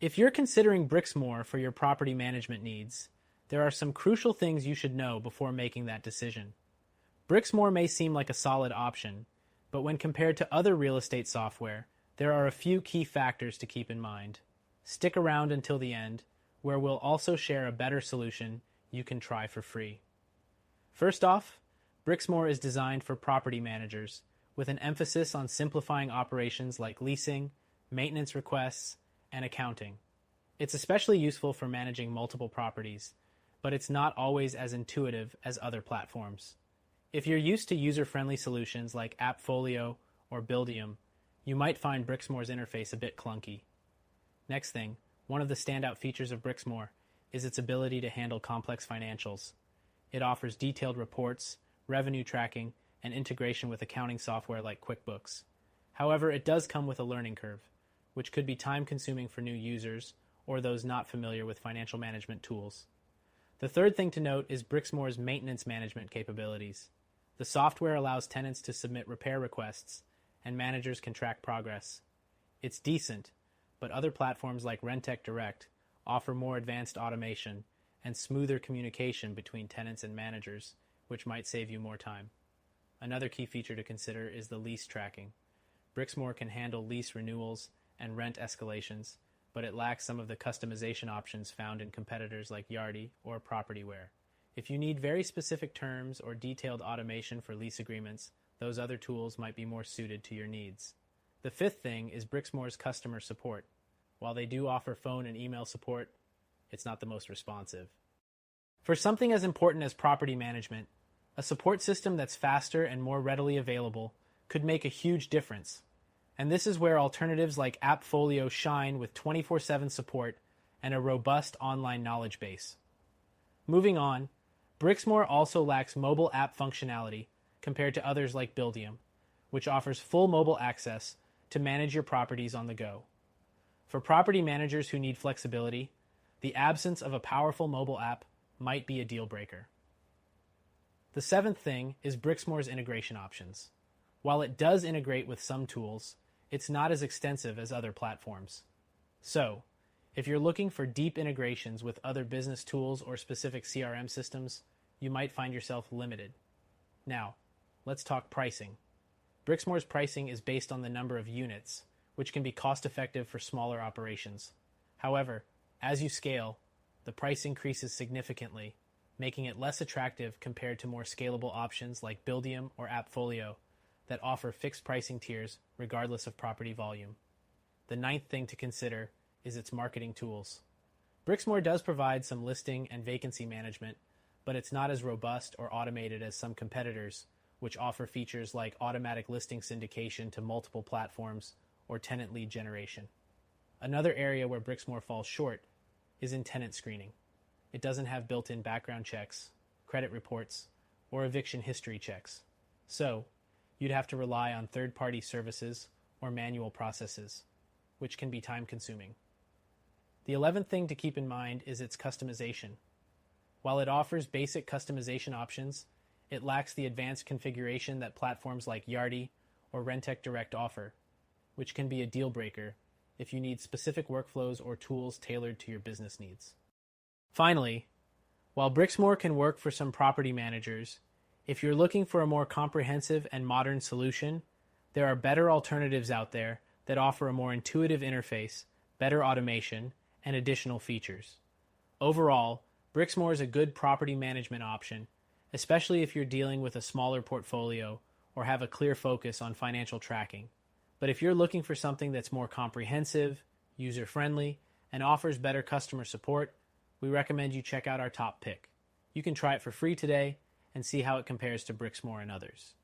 If you're considering Brixmor for your property management needs, there are some crucial things you should know before making that decision. Brixmor may seem like a solid option, but when compared to other real estate software, there are a few key factors to keep in mind. Stick around until the end, where we'll also share a better solution you can try for free. First off, Brixmor is designed for property managers, with an emphasis on simplifying operations like leasing, maintenance requests, and accounting. It's especially useful for managing multiple properties, but it's not always as intuitive as other platforms. If you're used to user-friendly solutions like AppFolio or Buildium, you might find Brixmor's interface a bit clunky. Next thing, one of the standout features of Brixmor is its ability to handle complex financials. It offers detailed reports, revenue tracking, and integration with accounting software like QuickBooks. However, it does come with a learning curve, which could be time-consuming for new users or those not familiar with financial management tools. The third thing to note is Brixmor's maintenance management capabilities. The software allows tenants to submit repair requests, and managers can track progress. It's decent, but other platforms like Rentec Direct offer more advanced automation and smoother communication between tenants and managers, which might save you more time. Another key feature to consider is the lease tracking. Brixmor can handle lease renewals and rent escalations, but it lacks some of the customization options found in competitors like Yardi or Propertyware. If you need very specific terms or detailed automation for lease agreements, those other tools might be more suited to your needs. The fifth thing is Brixmor's customer support. While they do offer phone and email support, it's not the most responsive. For something as important as property management, a support system that's faster and more readily available could make a huge difference. And this is where alternatives like AppFolio shine with 24/7 support and a robust online knowledge base. Moving on, Brixmor also lacks mobile app functionality compared to others like Buildium, which offers full mobile access to manage your properties on the go. For property managers who need flexibility, the absence of a powerful mobile app might be a deal breaker. The seventh thing is Brixmor's integration options. While it does integrate with some tools, it's not as extensive as other platforms. So, if you're looking for deep integrations with other business tools or specific CRM systems, you might find yourself limited. Now, let's talk pricing. Brixmor's pricing is based on the number of units, which can be cost-effective for smaller operations. However, as you scale, the price increases significantly, making it less attractive compared to more scalable options like Buildium or AppFolio that offer fixed pricing tiers regardless of property volume. The ninth thing to consider is its marketing tools. Brixmor does provide some listing and vacancy management, but it's not as robust or automated as some competitors, which offer features like automatic listing syndication to multiple platforms or tenant lead generation. Another area where Brixmor falls short is in tenant screening. It doesn't have built-in background checks, credit reports, or eviction history checks. So, you'd have to rely on third-party services or manual processes, which can be time-consuming. The 11th thing to keep in mind is its customization. While it offers basic customization options, it lacks the advanced configuration that platforms like Yardi or Rentec Direct offer, which can be a deal breaker if you need specific workflows or tools tailored to your business needs. Finally, while Brixmor can work for some property managers, if you're looking for a more comprehensive and modern solution, there are better alternatives out there that offer a more intuitive interface, better automation, and additional features. Overall, Brixmor is a good property management option, especially if you're dealing with a smaller portfolio or have a clear focus on financial tracking. But if you're looking for something that's more comprehensive, user-friendly, and offers better customer support, we recommend you check out our top pick. You can try it for free today and see how it compares to Brixmor and others.